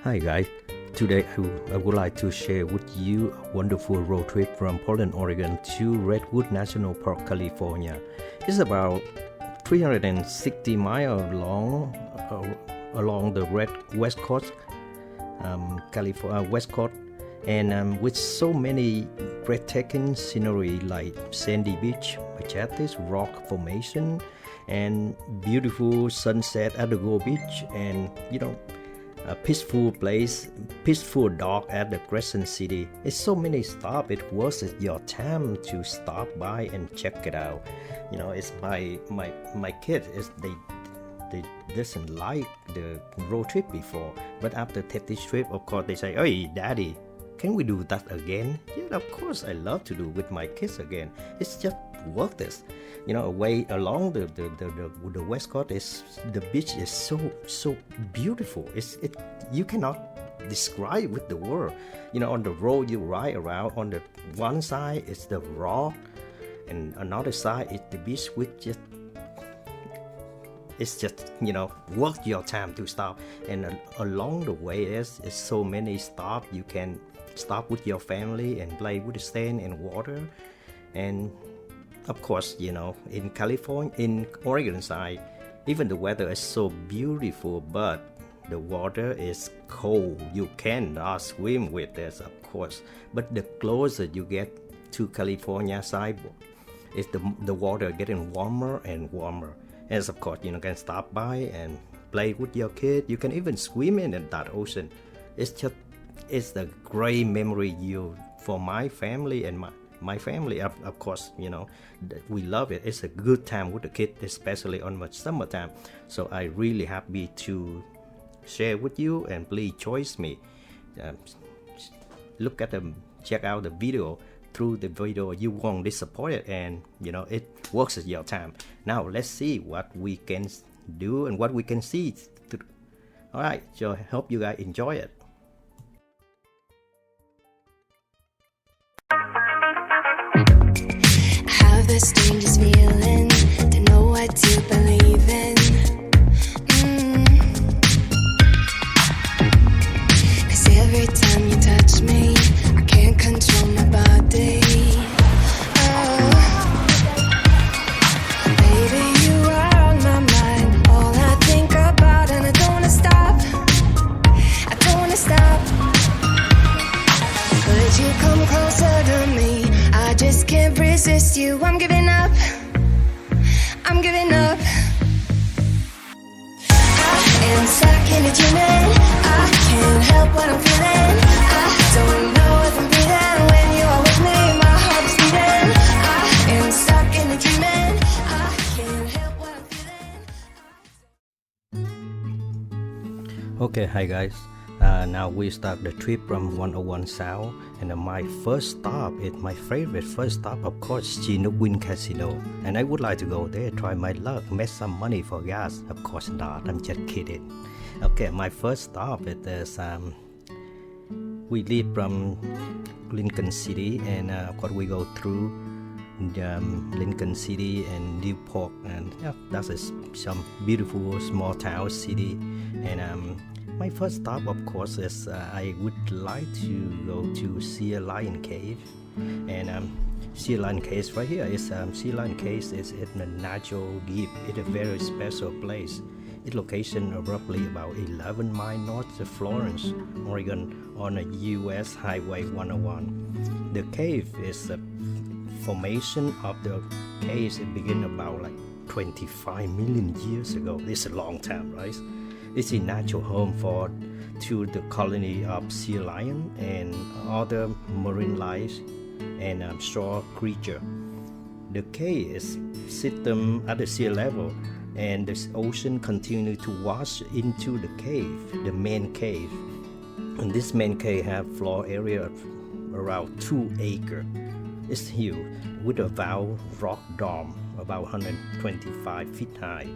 Hi guys, today I would like to share with you a wonderful road trip from Portland, Oregon to Redwood National Park, California. It's about 360 miles along the West Coast, California West Coast, and with so many breathtaking scenery like sandy beach, majestic rock formation, and beautiful sunset at the Gold Beach, and a peaceful place, peaceful dock at the Crescent City. It's so many stops. It was your time to stop by and check it out. It's my kids. They doesn't like the road trip before, but after take this trip, of course they say, "Hey, Daddy, can we do that again?" Yeah, of course I love to do with my kids again. It's just worth it. Away along the West Coast, the beach is so beautiful. You cannot describe with the word. On the road you ride around, on the one side is the rock, and another side is the beach, which it's just worth your time to stop. And along the way there's so many stops. You can stop with your family and play with the sand and water. And of course, in California, in Oregon side, even the weather is so beautiful, but the water is cold. You cannot swim with this, of course. But the closer you get to California side, is the water getting warmer and warmer. And of course, you can stop by and play with your kid. You can even swim in that ocean. It's the great memory for my family and my family, of course, we love it. It's a good time with the kids, especially on the summertime. So I really happy to share with you, and please choice me. Look at them, check out the video. Through the video, you won't disappoint it, and it works at your time. Now let's see what we can do and what we can see. All right, so I hope you guys enjoy it. The strangest feeling to know what to believe in. Cause every time you touch me, I can't control my body. Baby, you are on my mind, all I think about, and I don't wanna stop. I don't wanna stop. Could you come closer to me? I just can't resist you. I'm giving up. I'm giving up. I am stuck in a dreaming. I can't help what I'm feeling. I don't know if I'm breathing when you are with me. My heart's beating. I am stuck in a dreaming. I can't help what I'm feeling. Okay, hi guys. Now we start the trip from 101 South, and my first stop is my favorite first stop, of course, Jedediah Casino, and I would like to go there, try my luck, make some money for gas. Of course not, I'm just kidding. Okay, my first stop is we leave from Lincoln City, and of course we go through Lincoln City and Newport, and that's some beautiful small town city. And my first stop, of course, is I would like to go to Sea Lion Cave, and Sea Lion Cave right here is Sea Lion Cave is in a natural gift. It's a very special place. Its location roughly about 11 miles north of Florence, Oregon, on a U.S. Highway 101. The cave is a formation of the cave. It began about 25 million years ago. It's a long time, right? It's a natural home to the colony of sea lion and other marine life and shore creature. The cave is system at the sea level, and the ocean continues to wash into the cave, the main cave. And this main cave have floor area of around 2 acres. It's huge, with a valve rock dome about 125 feet high.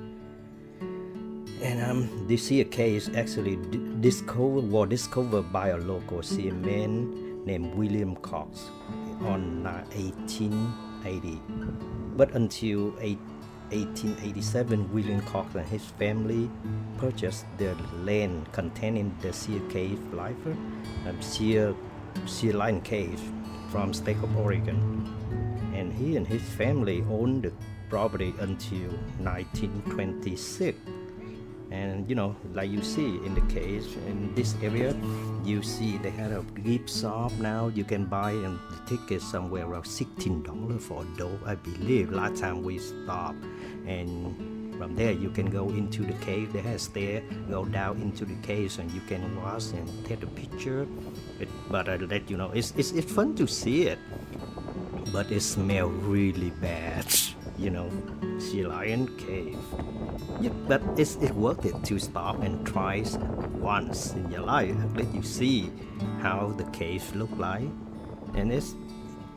And this sea cave is actually discovered by a local seaman named William Cox on 1880. But until 1887, William Cox and his family purchased the land containing the Sea Cave Lifer, Sea Lion Cave from state of Oregon. And he and his family owned the property until 1926. And like you see in the cave in this area, you see they had a gift shop. Now you can buy the ticket somewhere around $16 for a dove, I believe. Last time we stopped, and from there you can go into the cave. They have a stair, go down into the cave, and you can watch and take a picture. But I let you know, it's fun to see it, but it smells really bad. Sea Lion Cave. Yeah, but it's worth it to stop and try once in your life. Let you see how the cave look like, and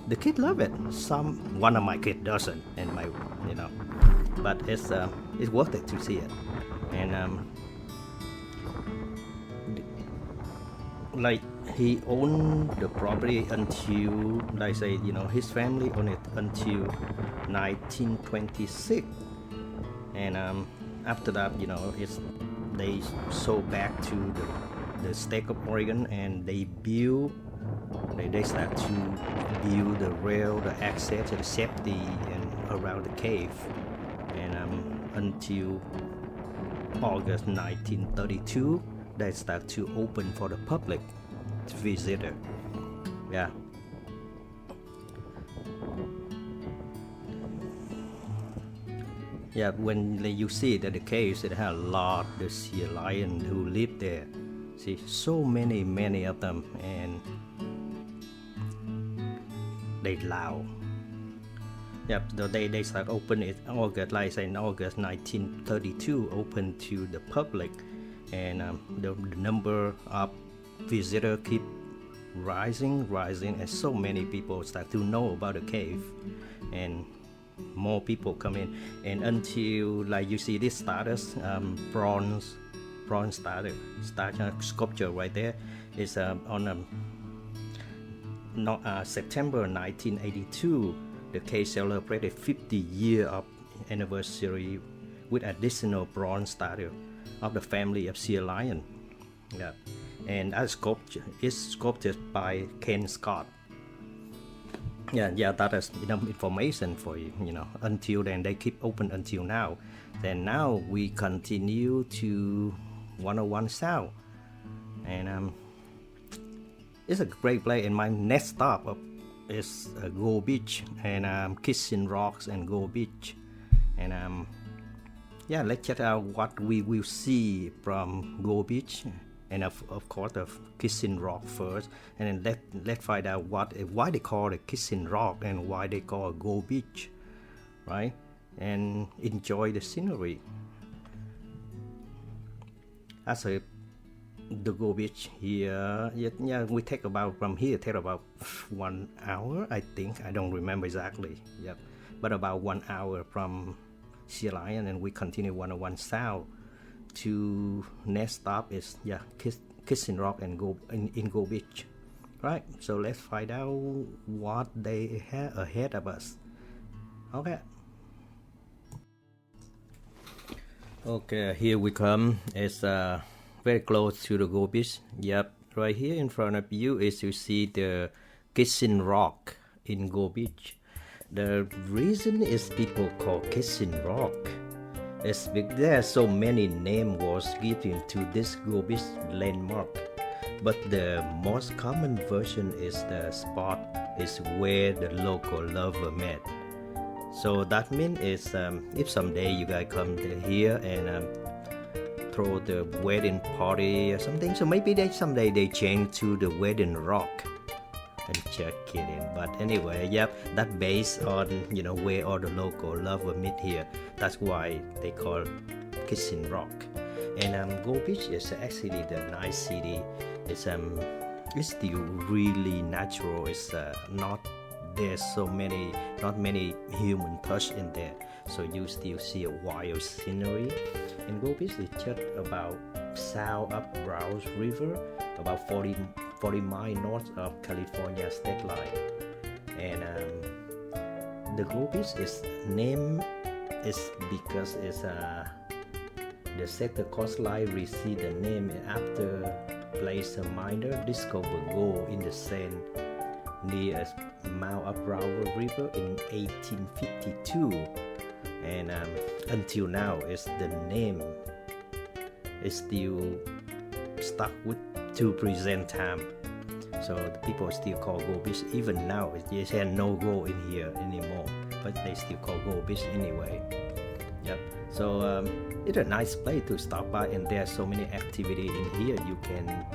the kid love it. One of my kid doesn't, and but it's worth it to see it. And like he owned the property until, like I say, his family owned it until 1926, and after that, they sold back to the state of Oregon, and they start to build the rail, the access, and safety, and around the cave, and until August 1932, they start to open for the public visitor. Yeah. Yeah, when you see that the caves, it had a lot of the sea lion who live there. See, so many of them, and they loud. Yeah, they start open it August, like I say, in August 1932, open to the public, and the number of visitors keep rising, and so many people start to know about the cave, and more people come in, and until, like you see this status, bronze sculpture right there is on September 1982. The cave celebrated 50 years of anniversary with additional bronze statue of the family of sea lion. Yeah, and that sculpture is sculpted by Ken Scott. Yeah, that is enough information for you. Until then, they keep open until now. Then now we continue to 101 South, and it's a great place. And my next stop is Go Beach, and Kissing Rocks and Go Beach, and yeah, let's check out what we will see from Go Beach, and of course the Kissing Rock first, and then let's find out why they call it Kissing Rock and why they call it Go Beach, right? And enjoy the scenery. As the Go Beach here, yeah, we take about from here take about 1 hour, I think. I don't remember exactly. Yep, but about 1 hour from Sea Lion, and we continue 101 South to next stop is Kissing Rock and in Go Beach, right? So let's find out what they have ahead of us. Okay, here we come. It's very close to the Go Beach. Yep, right here in front of you is you see the Kissing Rock in Go Beach. The reason is people call Kissing Rock is because there are so many names was given to this Go Beach landmark, but the most common version is the spot is where the local lover met. So that means is if someday you guys come here and throw the wedding party or something, so maybe someday they change to the Wedding Rock. I'm just kidding, but anyway, yep, that based on where all the local lover meet here. That's why they call Kissing Rock. And Go Beach is actually the nice city. It's still really natural. It's not there's not many human touch in there, so you still see a wild scenery. And Go Beach is just about south of Browns River, about 40 miles north of California state line. And the Go Beach is named it's because it's the sector coastline received the name after place a miner discovered gold in the sand near Mount Abrawa River in 1852, and until now, it's the name is still stuck with to present time. So the people still call Gold Beach even now. They say no gold in here anymore, but they still call Gold Beach anyway. Yep. So it's a nice place to stop by, and there's so many activity in here you can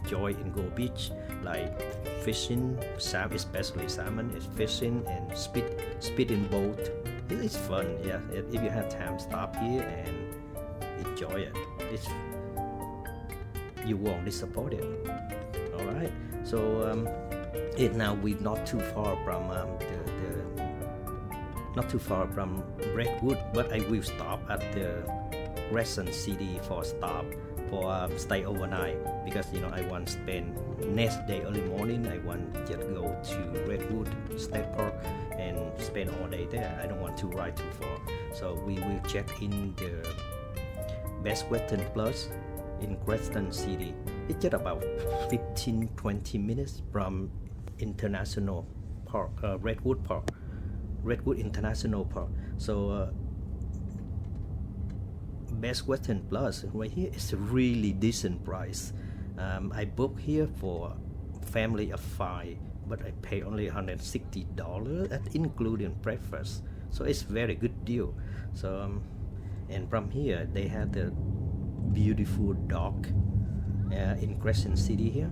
enjoy in Gold Beach, like fishing, especially salmon, is fishing and speeding boat. It's fun. Yeah. If you have time, stop here and enjoy it. You won't disappoint it. All right. So now we're not too far from not too far from Redwood, but I will stop at the Crescent City for stay overnight, because I want to spend next day early morning. I want to just go to Redwood State Park and spend all day there. I don't want to ride too far. So we will check in the Best Western Plus in Crescent City. It's just about 15-20 minutes from International Park, Redwood International Park. So Best Western Plus right here is a really decent price. I booked here for family of 5, but I pay only $160, that including breakfast. So it's very good deal. So and from here they have the beautiful dock in Crescent City here.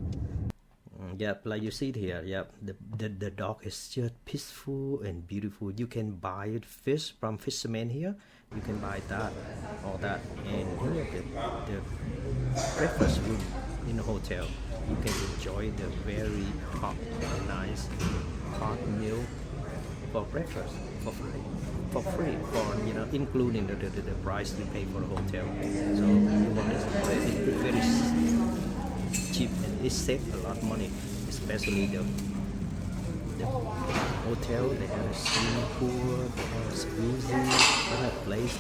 Yep, like you see it here. Yep, the dock is just peaceful and beautiful. You can buy fish from fishermen here. You can buy that, all that, and here the breakfast room in the hotel. You can enjoy the very hot and nice hot meal for breakfast for free, including the price you pay for the hotel. So you want this place, it's very cheap and it saves a lot of money, especially the hotel. They have a swimming pool, they have a jacuzzi, they have a place.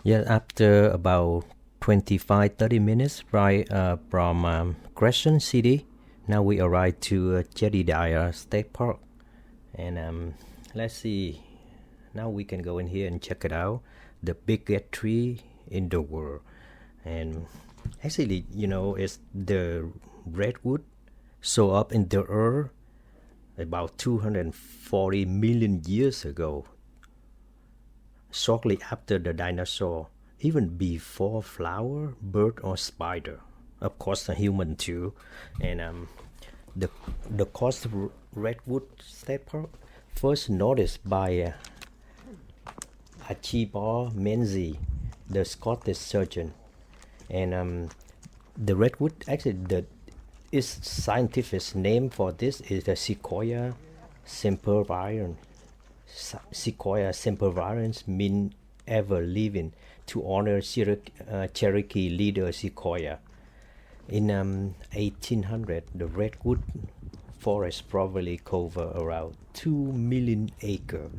Yeah, after about 25-30 minutes right from Crescent City, now we arrive to Jedediah State Park, and let's see, now we can go in here and check it out, the biggest tree in the world. And actually, it's the redwood so up in the earth about 240 million years ago, shortly after the dinosaur, even before flower, bird, or spider. Of course, a human too. And the coast of Redwood State Park first noticed by Archibald Menzies, the Scottish surgeon. And the redwood, actually, its scientific name for this is the Sequoia sempervirens. Sequoia sempervirens mean ever living, to honor Cherokee leader Sequoia. In 1800, the redwood forest probably covered around 2 million acres.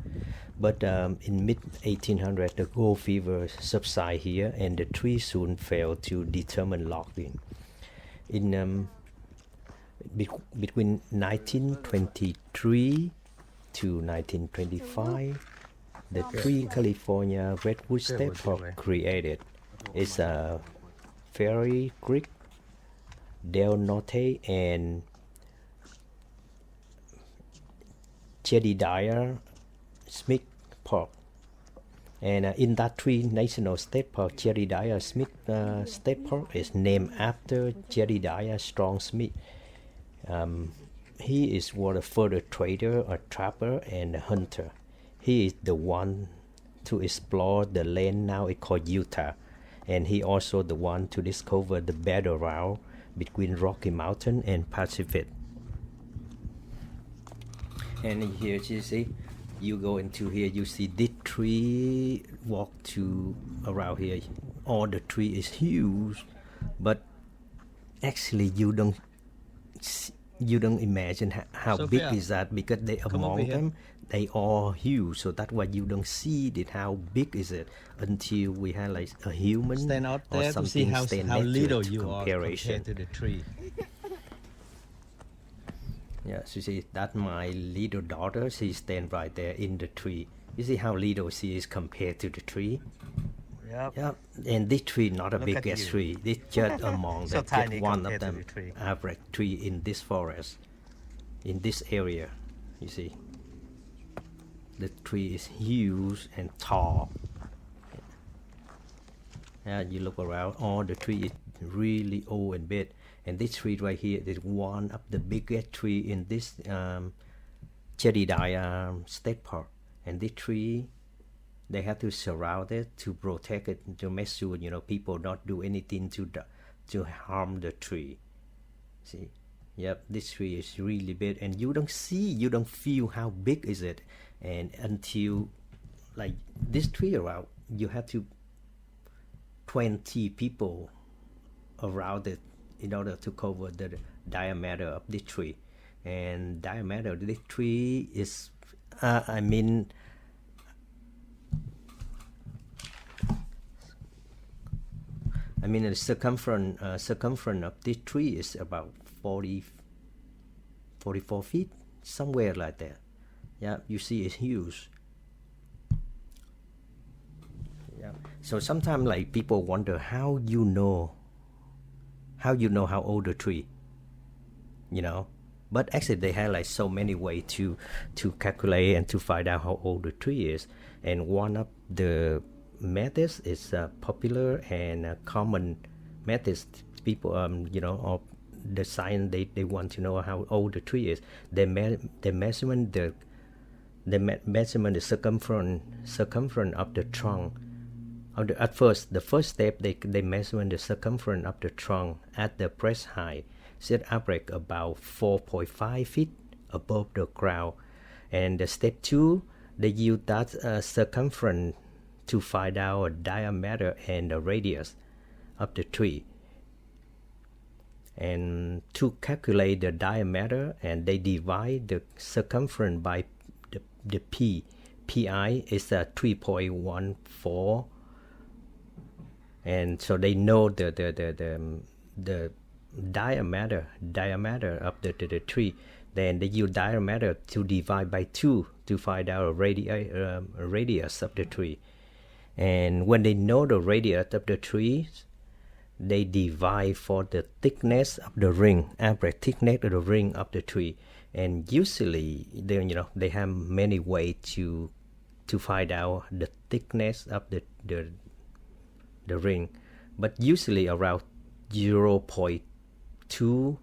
But in mid-1800, the gold fever subsided here, and the tree soon fell to determined logging. In between 1923 to 1925, the three California Redwood State Park created is a Prairie Creek, Del Norte, and Jedediah Smith Park. And in that three national state park, Jedediah Smith State Park is named after Jedediah Strong Smith. He was a fur trader, a trapper, and a hunter. He is the one to explore the land now it's called Utah, and he also the one to discover the battleground between Rocky Mountain and Pacific. And here you see, you go into here, you see this tree walk to around here. All the tree is huge, but actually you don't imagine how big is that, because they among them they are huge, so that's why you don't see it how big is it until we have like a human Stand out or there to see something how stand next to little it to you are comparison. compared to the tree. Yeah, so you see that my little daughter, she stand right there in the tree. You see how little she is compared to the tree. Yep. Yeah, and this tree not a Look big at as you. tree. This just among So that, just tiny one of compared to them the tree. average tree in this forest, in this area. You see, the tree is huge and tall. Yeah, you look around, all the tree is really old and big. And this tree right here is one of the biggest tree in this Jedediah State Park. And this tree, they have to surround it to protect it, to make sure people not do anything to harm the tree. See, yep, this tree is really big, and you don't feel how big is it, and until like this tree around, you have to 20 people around it in order to cover the diameter of this tree. And diameter of this tree is I mean the circumference of this tree is about 44 feet, somewhere like that. Yeah, you see it's huge. Yeah. So sometimes like people wonder how you know how old the tree, but actually they have like so many ways to calculate and to find out how old the tree is. And one of the methods is popular and common methods. People of the science, they want to know how old the tree is. They measurement the circumference of the trunk. At first, the first step, they measure the circumference of the trunk at the breast height, set average about 4.5 feet above the ground. And the step 2, they use that circumference to find out a diameter and the radius of the tree. And to calculate the diameter, and they divide the circumference by the pi is 3.14. And so they know the diameter of the tree. Then they use diameter to divide by 2 to find out a radius of the tree. And when they know the radius of the tree, they divide for the thickness of the ring, average thickness of the ring of the tree. And usually they have many ways to find out the thickness of the ring, but usually around 0.2,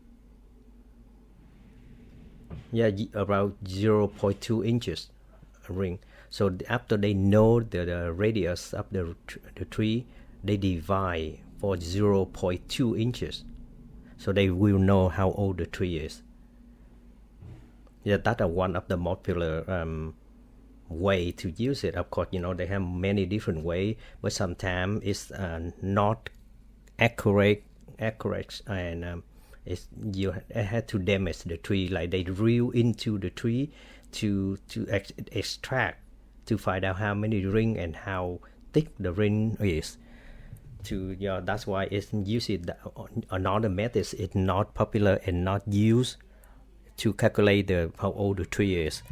about 0.2 inches a ring. So after they know the radius of the tree, they divide for 0.2 inches, so they will know how old the tree is. Yeah, that's one of the popular way to use it. Of course, they have many different ways, but sometimes it's not accurate, and you have to damage the tree, like they drill into the tree to extract, to find out how many ring and how thick the ring is. That's why it's usually another method is not popular and not used to calculate how old the tree is.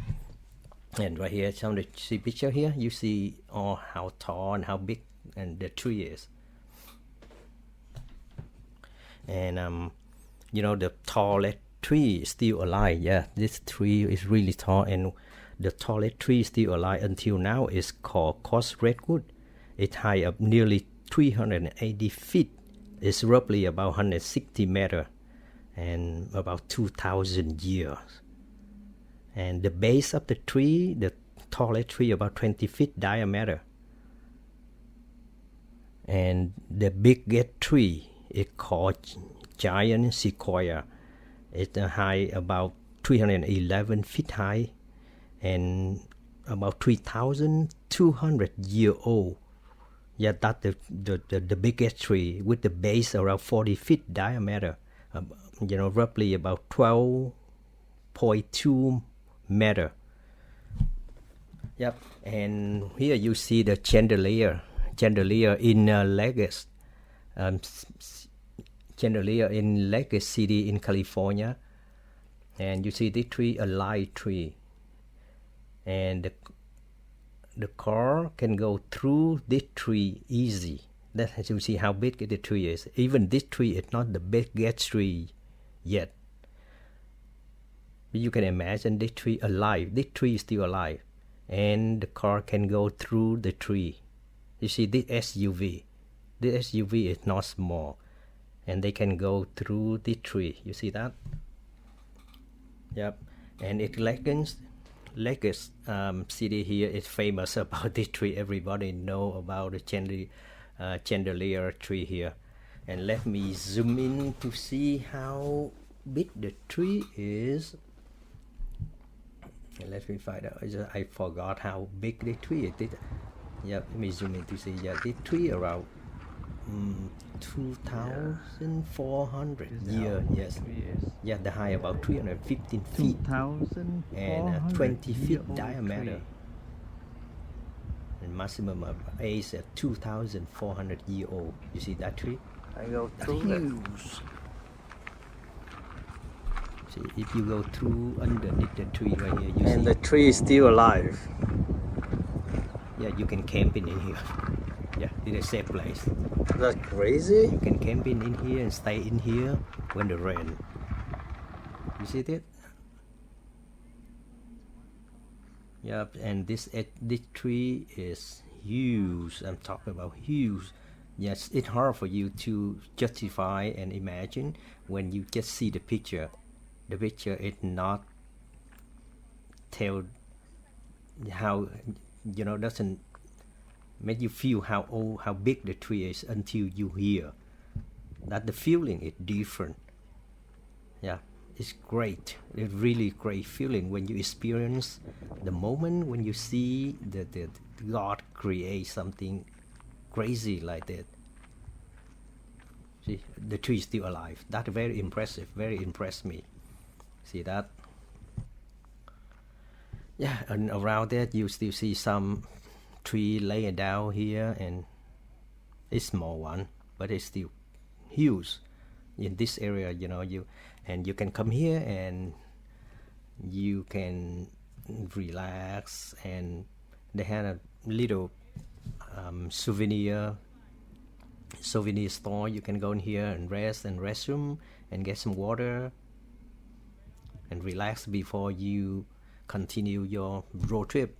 And right here, see picture here, you see how tall and how big and the tree is. And the tallest tree is still alive. Yeah, this tree is really tall, and the tallest tree still alive until now is called Redwood. It's high up nearly 380 feet. It's roughly about 160 meters and about 2,000 years. And the base of the tree, the tallest tree, about 20 feet diameter. And the biggest tree is called giant sequoia. It's high about 311 feet high and about 3,200 years old. Yeah, that's the biggest tree, with the base around 40 feet diameter. Roughly about 12.2 meter. Yep, and here you see the chandelier in Legas, chandelier in Legas City in California, and you see this tree, a live tree, and the car can go through this tree easy. That you see how big the tree is. Even this tree is not the biggest tree yet. But you can imagine this tree alive. This tree is still alive. And the car can go through the tree. You see this SUV. This SUV is not small. And they can go through the tree. You see that? Yep. And it Legas city here is famous about this tree. Everybody know about the chandelier tree here. And let me zoom in to see how big the tree is. And let me find out. I forgot how big the tree is. Yeah, let me zoom in to see. Yeah, the tree around 2,400 years. Yes. Yeah, the height about 315 feet and 20 feet diameter. And maximum of age at 2,400 years old. You see that tree? I go through huge. See, if you go through underneath the tree right here, you and see. the tree is still alive. Yeah, you can camp in here. Yeah, it's a safe place. That's crazy. You can camp in here and stay in here when the rain. You see that? Yep, and this tree is huge. I'm talking about huge. Yes, it's hard for you to justify and imagine when you just see the picture. The picture is not tell how, doesn't make you feel how big the tree is until you hear that the feeling is different. Yeah, it's great. It's really great feeling when you experience the moment when you see that God create something crazy like that. See, the tree is still alive. That's very impressive. Very impressed me. See that? Yeah, and around that you still see some tree laying down here, and it's small one, but it's still huge in this area. You can come here and you can relax, and they had a little souvenir store. You can go in here and rest and restroom and get some water and relax before you continue your road trip.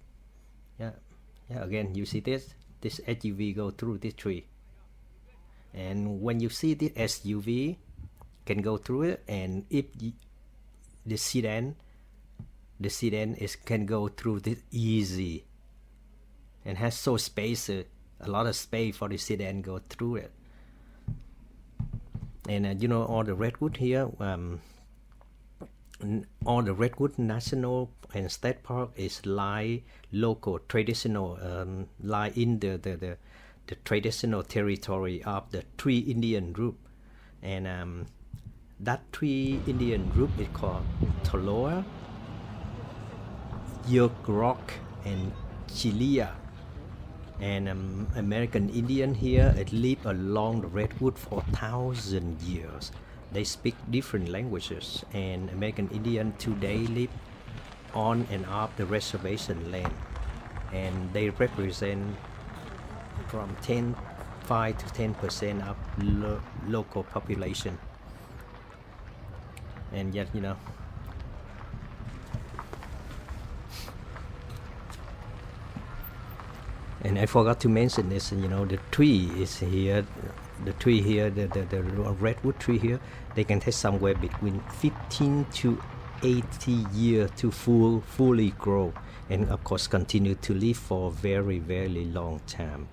Yeah, again you see this SUV go through this tree, and when you see this SUV can go through it, and if the sedan can go through this easy and has so space, a lot of space for the sedan go through it. And all the Redwood here, all the Redwood National and State Park is like local traditional, like in the traditional territory of the Three Indian group, and that Three Indian group is called Tolowa, Yurok and Chiluka. And American Indian here live along the Redwood for 1,000 years. They speak different languages, and American Indian today live on and off the reservation land, and they represent from 5 to 10% of local population. And yet, and I forgot to mention this, the tree is here. The tree here, the redwood tree here, they can take somewhere between 15 to 80 years to fully grow, and of course continue to live for a very, very long time.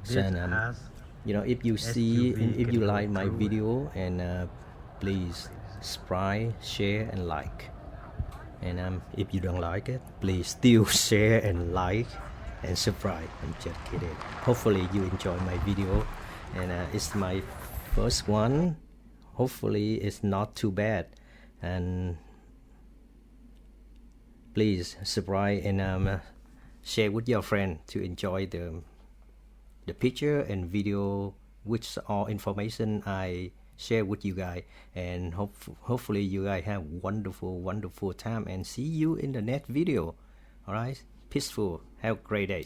So, if you see, if you like my video, and please subscribe, share, and like. And if you don't like it, please still share and like and subscribe. I'm just kidding. Hopefully you enjoy my video, and it's my first one hopefully it's not too bad, and please subscribe and share with your friend to enjoy the picture and video, which all information I share with you guys, and hopefully you guys have wonderful time, and see you in the next video. All right, peaceful, have a great day.